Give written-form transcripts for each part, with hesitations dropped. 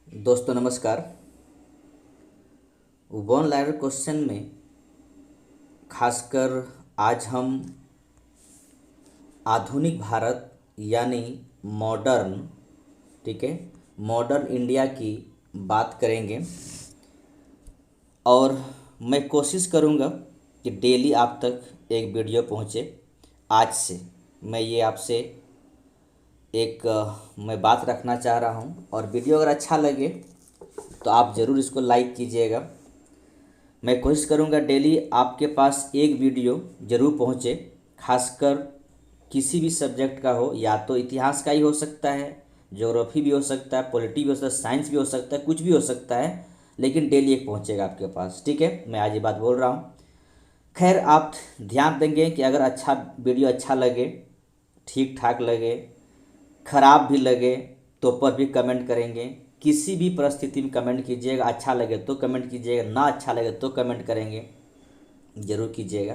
दोस्तों नमस्कार। One liner question में खासकर आज हम आधुनिक भारत यानी मॉडर्न, ठीक है, मॉडर्न इंडिया की बात करेंगे और मैं कोशिश करूंगा कि डेली आप तक एक वीडियो पहुंचे। आज से मैं ये आपसे मैं बात रखना चाह रहा हूं और वीडियो अगर अच्छा लगे तो आप ज़रूर इसको लाइक कीजिएगा। मैं कोशिश करूंगा डेली आपके पास एक वीडियो ज़रूर पहुंचे, खासकर किसी भी सब्जेक्ट का हो, या तो इतिहास का ही हो सकता है, ज्योग्राफी भी हो सकता है, पॉलिटी भी हो सकता है, साइंस भी हो सकता है, कुछ भी हो सकता है, लेकिन डेली एक पहुंचेगा आपके पास। ठीक है, मैं आज ये बात बोल रहा हूँ। खैर, आप ध्यान देंगे कि अगर वीडियो अच्छा लगे, ठीक ठाक लगे, खराब भी लगे तो पर भी कमेंट करेंगे। किसी भी परिस्थिति में कमेंट कीजिएगा। अच्छा लगे तो कमेंट कीजिएगा, ना अच्छा लगे तो कमेंट करेंगे, ज़रूर कीजिएगा,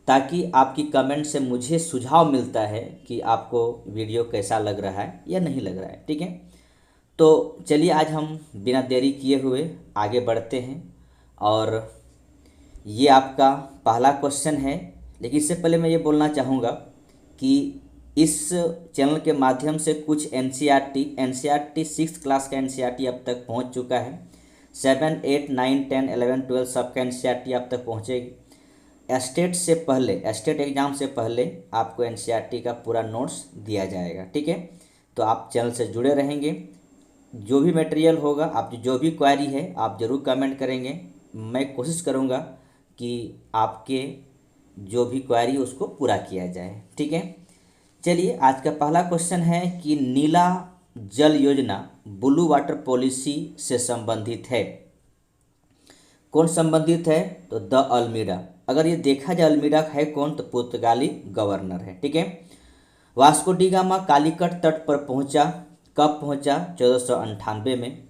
ताकि आपकी कमेंट से मुझे सुझाव मिलता है कि आपको वीडियो कैसा लग रहा है या नहीं लग रहा है। ठीक है, तो चलिए आज हम बिना देरी किए हुए आगे बढ़ते हैं और ये आपका पहला क्वेश्चन है। लेकिन इससे पहले मैं ये बोलना चाहूँगा कि इस चैनल के माध्यम से कुछ एनसीईआरटी 6th क्लास का एनसीईआरटी अब तक पहुंच चुका है। 7, 8, 9, 10, 11, 12 सबका एनसीईआरटी अब तक पहुंचेगी। स्टेट एग्ज़ाम से पहले आपको एनसीईआरटी का पूरा नोट्स दिया जाएगा। ठीक है, तो आप चैनल से जुड़े रहेंगे। जो भी मटेरियल होगा, आप जो भी क्वेरी है आप ज़रूर कमेंट करेंगे। मैं कोशिश करूँगा कि आपके जो भी क्वेरी उसको पूरा किया जाए। ठीक है, चलिए आज का पहला क्वेश्चन है कि नीला जल योजना ब्लू वाटर पॉलिसी से संबंधित है। कौन संबंधित है? तो द अल्मीडा। अगर ये देखा जाए अल्मीडा है कौन, तो पुर्तगाली गवर्नर है। ठीक है, वास्को डी गामा कालीकट तट पर पहुंचा। कब पहुंचा? 1498 में।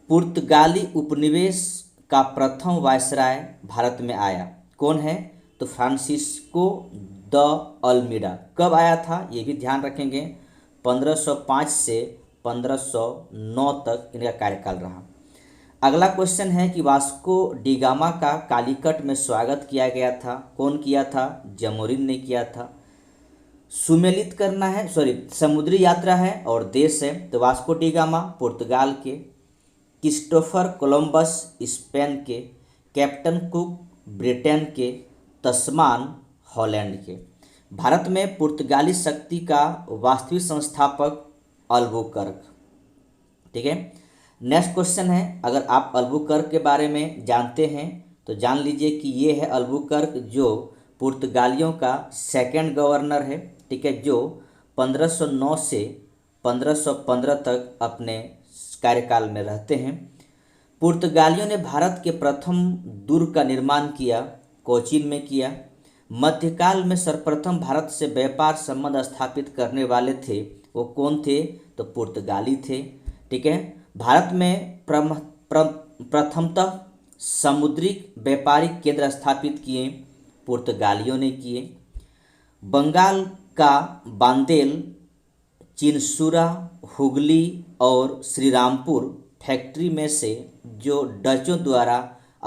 पुर्तगाली उपनिवेश का प्रथम वायसराय भारत में आया। कौन है? तो फ्रांसिस्को द अल्मीडा। कब आया था ये भी ध्यान रखेंगे। 1505 से 1509 तक इनका कार्यकाल रहा। अगला क्वेश्चन है कि वास्को डी गामा का कालीकट में स्वागत किया गया था। कौन किया था? जमोरिन ने किया था। सुमेलित करना है, समुद्री यात्रा है और देश है, तो वास्को डी गामा पुर्तगाल के, क्रिस्टोफर कोलंबस स्पेन के, कैप्टन कुक ब्रिटेन के, तस्मान हॉलैंड के। भारत में पुर्तगाली शक्ति का वास्तविक संस्थापक अल्बुकर्क। ठीक है, नेक्स्ट क्वेश्चन है, अगर आप अल्बुकर्क के बारे में जानते हैं तो जान लीजिए कि ये है अल्बुकर्क जो पुर्तगालियों का सेकंड गवर्नर है। ठीक है, जो 1509 से 1515 तक अपने कार्यकाल में रहते हैं। पुर्तगालियों ने भारत के प्रथम दुर्ग का निर्माण किया, कोचीन में किया। मध्यकाल में सर्वप्रथम भारत से व्यापार संबंध स्थापित करने वाले थे, वो कौन थे? तो पुर्तगाली थे। ठीक है, भारत में प्रथमतः समुद्री व्यापारिक केंद्र स्थापित किए, पुर्तगालियों ने किए। बंगाल का बांदेल, चिनसुरा, हुगली और श्रीरामपुर फैक्ट्री में से जो डचों द्वारा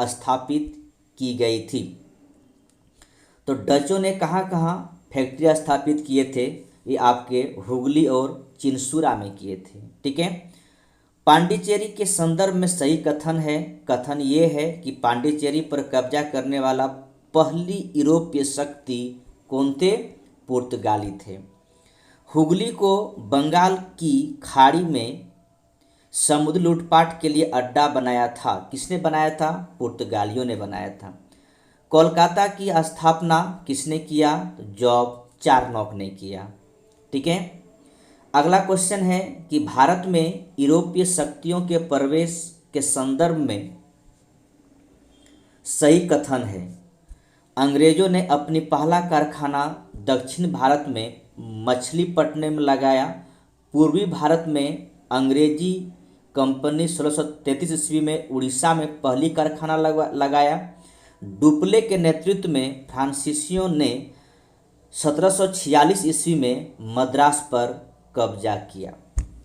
स्थापित की गई थी। तो डचों ने कहाँ कहाँ फैक्ट्री स्थापित किए थे? ये आपके हुगली और चिनसुरा में किए थे। ठीक है, पांडिचेरी के संदर्भ में सही कथन है। कथन ये है कि पांडिचेरी पर कब्जा करने वाला पहली यूरोपीय शक्ति कौन थे? पुर्तगाली थे। हुगली को बंगाल की खाड़ी में समुद्री लूटपाट के लिए अड्डा बनाया था। किसने बनाया था? पुर्तगालियों ने बनाया था। कोलकाता की स्थापना किसने किया? तो जॉब चारनॉक ने किया। ठीक है, अगला क्वेश्चन है कि भारत में यूरोपीय शक्तियों के प्रवेश के संदर्भ में सही कथन है। अंग्रेजों ने अपनी पहला कारखाना दक्षिण भारत में मछलीपट्टनम में लगाया। पूर्वी भारत में अंग्रेजी कंपनी 1633 ईस्वी में उड़ीसा में पहली कारखाना लगाया। डुप्ले के नेतृत्व में फ्रांसीसियों ने 1746 ईस्वी में मद्रास पर कब्जा किया।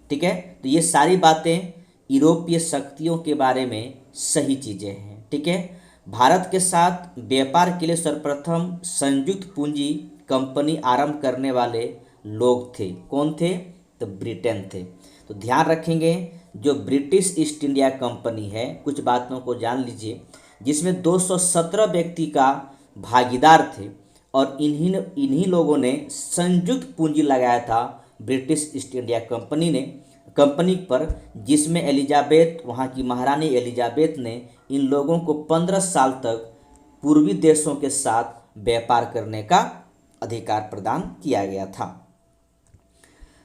ठीक है, तो ये सारी बातें यूरोपीय शक्तियों के बारे में सही चीज़ें हैं। ठीक है, भारत के साथ व्यापार के लिए सर्वप्रथम संयुक्त पूंजी कंपनी आरंभ करने वाले लोग थे। कौन थे? तो ब्रिटेन थे। तो ध्यान रखेंगे, जो ब्रिटिश ईस्ट इंडिया कंपनी है, कुछ बातों को जान लीजिए, जिसमें 217 व्यक्ति का भागीदार थे और इन्हीं लोगों ने संयुक्त पूंजी लगाया था ब्रिटिश ईस्ट इंडिया कंपनी पर, जिसमें एलिजाबेथ, वहाँ की महारानी एलिजाबेथ ने इन लोगों को 15 साल तक पूर्वी देशों के साथ व्यापार करने का अधिकार प्रदान किया गया था।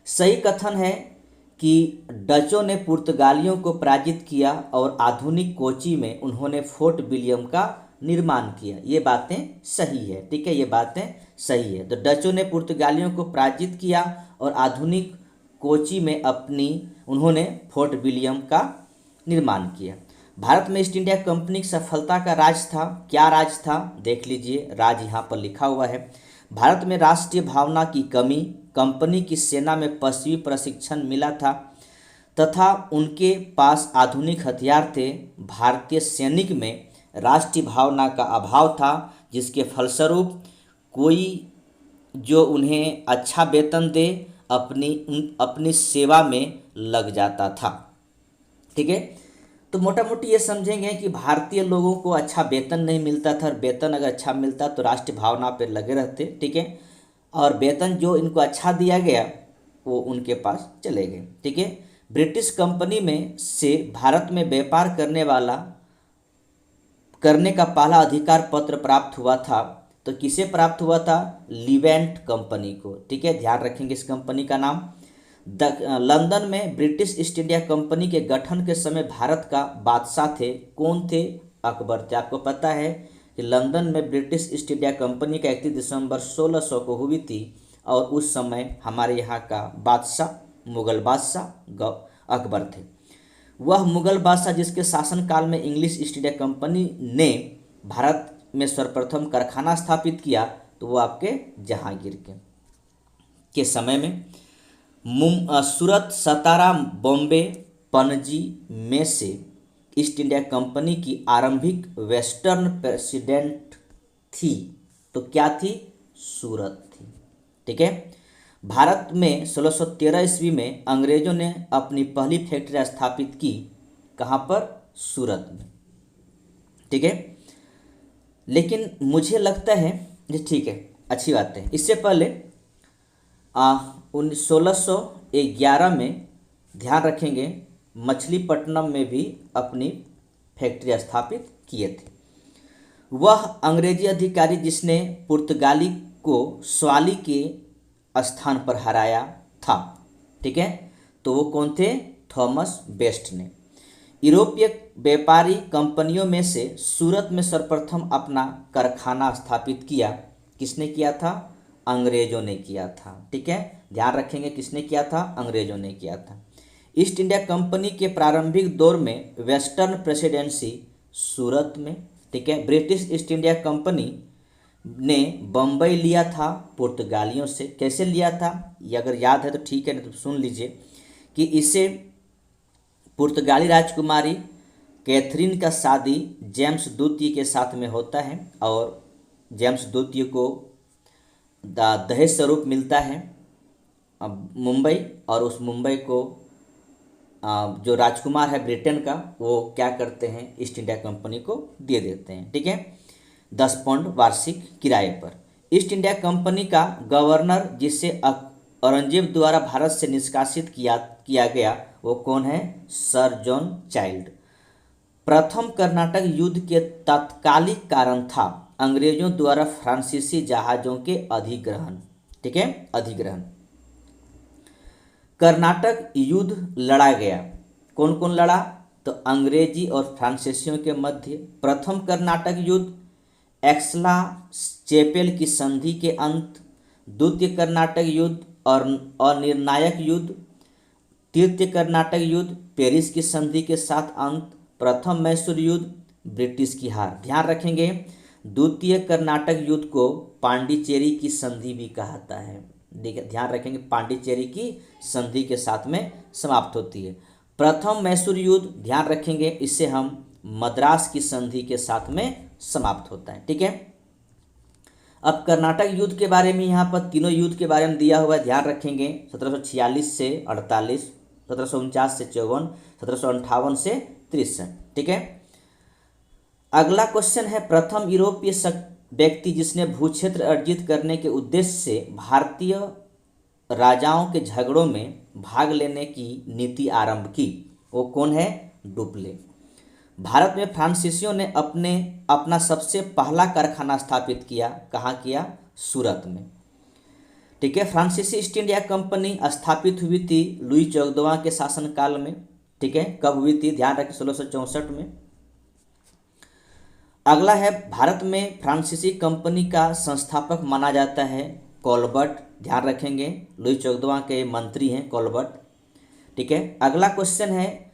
सही कथन है कि डचों ने पुर्तगालियों को पराजित किया और आधुनिक कोची में उन्होंने फोर्ट विलियम का निर्माण किया। ये बातें सही है। ठीक है, ये बातें सही है। तो डचों ने पुर्तगालियों को पराजित किया और आधुनिक कोची में उन्होंने फोर्ट विलियम का निर्माण किया। भारत में ईस्ट इंडिया कंपनी की सफलता का राज था। क्या राज था? देख लीजिए, राज यहाँ पर लिखा हुआ है। भारत में राष्ट्रीय भावना की कमी, कंपनी की सेना में पश्चिमी प्रशिक्षण मिला था तथा उनके पास आधुनिक हथियार थे। भारतीय सैनिक में राष्ट्रीय भावना का अभाव था, जिसके फलस्वरूप कोई जो उन्हें अच्छा वेतन दे अपनी सेवा में लग जाता था। ठीक है, तो मोटा मोटी ये समझेंगे कि भारतीय लोगों को अच्छा वेतन नहीं मिलता था, और वेतन अगर अच्छा मिलता तो राष्ट्रीय भावना पर लगे रहते। ठीक है, और वेतन जो इनको अच्छा दिया गया वो उनके पास चले गए। ठीक है, ब्रिटिश कंपनी में से भारत में व्यापार करने का पहला अधिकार पत्र प्राप्त हुआ था। तो किसे प्राप्त हुआ था? लिवेंट कंपनी को। ठीक है, ध्यान रखेंगे इस कंपनी का नाम। लंदन में ब्रिटिश ईस्ट इंडिया कंपनी के गठन के समय भारत का बादशाह थे। कौन थे? अकबर थे। आपको पता है कि लंदन में ब्रिटिश ईस्ट इंडिया कंपनी का 31 दिसंबर 1600 को हुई थी, और उस समय हमारे यहाँ का बादशाह मुगल बादशाह अकबर थे। वह मुगल बादशाह जिसके शासनकाल में इंग्लिश ईस्ट इंडिया कंपनी ने भारत में सर्वप्रथम कारखाना स्थापित किया, तो वो आपके जहांगीर के समय में सूरत, सतारा, बॉम्बे, पणजी में से ईस्ट इंडिया कंपनी की आरंभिक वेस्टर्न प्रेसिडेंट थी। तो क्या थी? सूरत थी। ठीक है, भारत में 1613 ईस्वी में अंग्रेजों ने अपनी पहली फैक्ट्री स्थापित की। कहाँ पर? सूरत में। ठीक है, लेकिन मुझे लगता है ये ठीक है, अच्छी बात है। इससे पहले 1611 में ध्यान रखेंगे मछलीपट्टनम में भी अपनी फैक्ट्री स्थापित किए थे। वह अंग्रेजी अधिकारी जिसने पुर्तगाली को स्वाली के स्थान पर हराया था। ठीक है, तो वो कौन थे? थॉमस बेस्ट ने। यूरोपीय व्यापारी कंपनियों में से सूरत में सर्वप्रथम अपना कारखाना स्थापित किया। किसने किया था? अंग्रेजों ने किया था। ठीक है, ध्यान रखेंगे, किसने किया था? अंग्रेजों ने किया था। ईस्ट इंडिया कंपनी के प्रारंभिक दौर में वेस्टर्न प्रेसिडेंसी सूरत में। ठीक है, ब्रिटिश ईस्ट इंडिया कंपनी ने बम्बई लिया था पुर्तगालियों से। कैसे लिया था? ये अगर याद है तो ठीक है, नहीं तो सुन लीजिए कि इसे पुर्तगाली राजकुमारी कैथरीन का शादी जेम्स द्वितीय के साथ में होता है, और जेम्स द्वितीय को दहेज स्वरूप मिलता है मुंबई, और उस मुंबई को जो राजकुमार है ब्रिटेन का, वो क्या करते हैं? ईस्ट इंडिया कंपनी को दे देते हैं। ठीक है, 10 पाउंड वार्षिक किराए पर। ईस्ट इंडिया कंपनी का गवर्नर, जिसे औरंगजेब द्वारा भारत से निष्कासित किया गया, वो कौन है? Sir John child. प्रथम कर्नाटक युद्ध के तात्कालिक कारण था अंग्रेजों द्वारा फ्रांसीसी जहाज़ों के अधिग्रहण। ठीक है, अधिग्रहण। कर्नाटक युद्ध लड़ा गया। कौन कौन लड़ा? तो अंग्रेजी और फ्रांसीसियों के मध्य। प्रथम कर्नाटक युद्ध, एक्सला चैपेल की संधि के अंत। द्वितीय कर्नाटक युद्ध और अनिर्णायक युद्ध। तृतीय कर्नाटक युद्ध, पेरिस की संधि के साथ अंत। प्रथम मैसूर युद्ध, ब्रिटिश की हार। ध्यान रखेंगे, द्वितीय कर्नाटक युद्ध को पांडिचेरी की संधि भी कहता है। देखिए, ध्यान रखेंगे, पांडिचेरी की संधि के साथ में समाप्त होती है। प्रथम मैसूर युद्ध ध्यान रखेंगे, इससे हम मद्रास की संधि के साथ में समाप्त होता है। ठीक है, अब कर्नाटक युद्ध के बारे में यहाँ पर तीनों युद्ध के बारे में दिया हुआ है, ध्यान रखेंगे। 1746 से 48, 1749 से 54, 1758 से 63। ठीक है, अगला क्वेश्चन है, प्रथम यूरोपीय व्यक्ति जिसने भूक्षेत्र अर्जित करने के उद्देश्य से भारतीय राजाओं के झगड़ों में भाग लेने की नीति आरंभ की, वो कौन है? डुप्ले। भारत में फ्रांसीसियों ने अपना सबसे पहला कारखाना स्थापित किया, कहाँ किया? सूरत में। ठीक है, फ्रांसीसी ईस्ट इंडिया कंपनी स्थापित हुई थी लुई 14वां के शासनकाल में। ठीक है, कब हुई थी? ध्यान रखें, 1664 में। अगला है, भारत में फ्रांसीसी कंपनी का संस्थापक माना जाता है कोलबर्ट, ध्यान रखेंगे, लुई 14वां के मंत्री हैं कोलबर्ट। ठीक है, अगला क्वेश्चन है,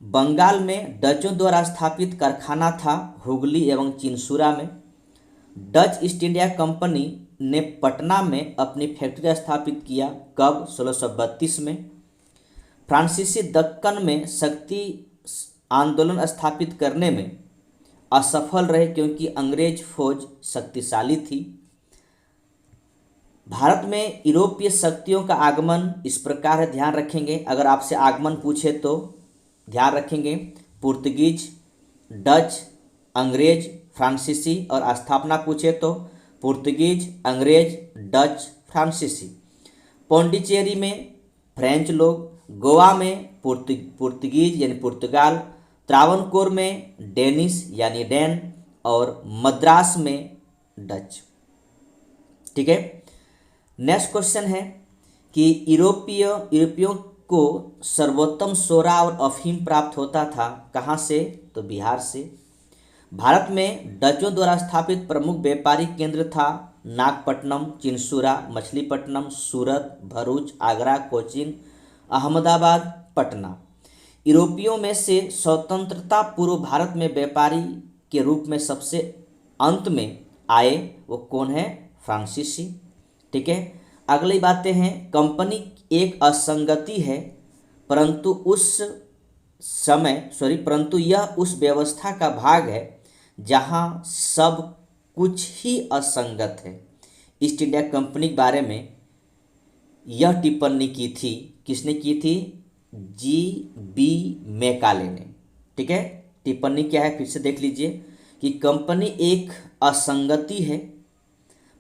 बंगाल में डचों द्वारा स्थापित कारखाना था हुगली एवं चिनसुरा में। डच ईस्ट इंडिया कंपनी ने पटना में अपनी फैक्ट्री स्थापित किया, कब? 1632 में। फ्रांसीसी दक्कन में शक्ति आंदोलन स्थापित करने में असफल रहे क्योंकि अंग्रेज फौज शक्तिशाली थी। भारत में यूरोपीय शक्तियों का आगमन इस प्रकार है, ध्यान रखेंगे। अगर आपसे आगमन पूछे तो ध्यान रखेंगे, पुर्तगीज, डच, अंग्रेज, फ्रांसीसी, और स्थापना पूछे तो पुर्तगीज, अंग्रेज, डच, फ्रांसीसी। पौंडीचेरी में फ्रेंच लोग, गोवा में पुर्तगीज यानी पुर्तगाल, त्रावणकोर में डेनिश यानी डैन, और मद्रास में डच। ठीक है, नेक्स्ट क्वेश्चन है कि यूरोपियों को सर्वोत्तम सोरा और अफीम प्राप्त होता था, कहाँ से? तो बिहार से। भारत में डचों द्वारा स्थापित प्रमुख व्यापारिक केंद्र था नागपट्टनम, चिनसुरा, मछलीपट्टनम, सूरत, भरूच, आगरा, कोचीन, अहमदाबाद, पटना। यूरोपियों में से स्वतंत्रता पूर्व भारत में व्यापारी के रूप में सबसे अंत में आए, वो कौन है? फ्रांसीसी। ठीक है, अगली बातें हैं, कंपनी एक असंगति है परंतु यह उस व्यवस्था का भाग है जहां सब कुछ ही असंगत है। ईस्ट इंडिया कंपनी के बारे में यह टिप्पणी की थी, किसने की थी? जी.बी. मैकाले ने। ठीक है, टिप्पणी क्या है? फिर से देख लीजिए कि कंपनी एक असंगति है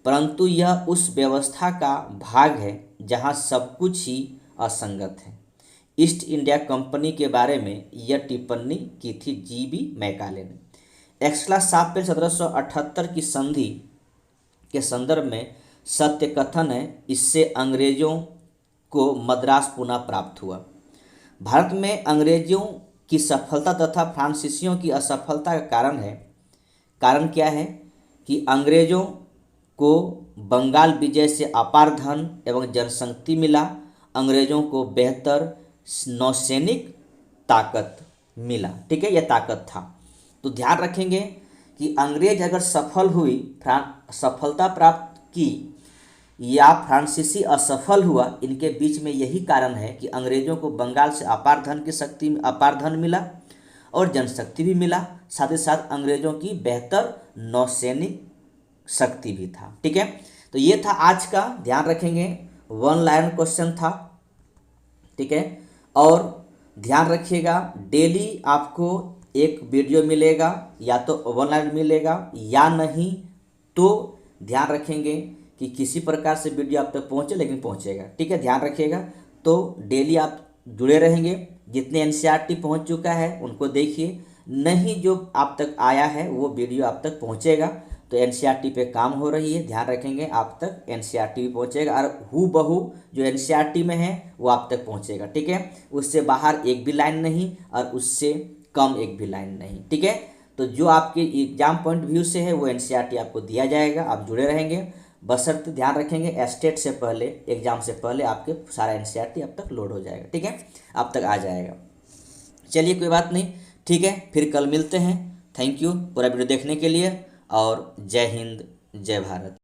परंतु यह उस व्यवस्था का भाग है जहां सब कुछ ही असंगत है। ईस्ट इंडिया कंपनी के बारे में यह टिप्पणी की थी जी.बी. मैकाले ने। एक्सला 7 अप्रैल 1778 की संधि के संदर्भ में सत्य कथन है, इससे अंग्रेजों को मद्रास पुनः प्राप्त हुआ। भारत में अंग्रेजों की सफलता तथा फ्रांसीसियों की असफलता का कारण क्या है? कि अंग्रेजों को बंगाल विजय से अपार धन एवं जनशक्ति मिला, अंग्रेजों को बेहतर नौसैनिक ताकत मिला। ठीक है, यह ताकत था। तो ध्यान रखेंगे कि अंग्रेज अगर सफलता प्राप्त की या फ्रांसीसी असफल हुआ, इनके बीच में यही कारण है कि अंग्रेजों को बंगाल से अपार धन मिला और जनशक्ति भी मिला, साथ ही साथ अंग्रेजों की बेहतर नौसैनिक शक्ति भी था। ठीक है, तो ये था आज का, ध्यान रखेंगे, 1 लाइन क्वेश्चन था। ठीक है, और ध्यान रखिएगा डेली आपको एक वीडियो मिलेगा, या तो 1 लाइन मिलेगा या नहीं तो ध्यान रखेंगे कि किसी प्रकार से वीडियो आप तक पहुँचे, लेकिन पहुँचेगा। ठीक है, ध्यान रखिएगा। तो डेली आप जुड़े रहेंगे, जितने एनसीईआरटी पहुँच चुका है उनको देखिए, नहीं जो आप तक आया है वो वीडियो आप तक पहुँचेगा। तो एनसीईआरटी पे काम हो रही है, ध्यान रखेंगे, आप तक एनसीईआरटी भी पहुँचेगा और हूबहू जो एनसीईआरटी में है वो आप तक पहुँचेगा। ठीक है, उससे बाहर एक भी लाइन नहीं और उससे कम एक भी लाइन नहीं। ठीक है, तो जो आपके एग्जाम पॉइंट व्यू से है वो एनसीईआरटी आपको दिया जाएगा, आप जुड़े रहेंगे। बशर्ते ध्यान रखेंगे एस्टेट से पहले, एग्जाम से पहले आपके सारा एनसीईआरटी अब तक लोड हो जाएगा। ठीक है, अब तक आ जाएगा। चलिए, कोई बात नहीं, ठीक है, फिर कल मिलते हैं। थैंक यू पूरा वीडियो देखने के लिए, और जय हिंद, जय भारत।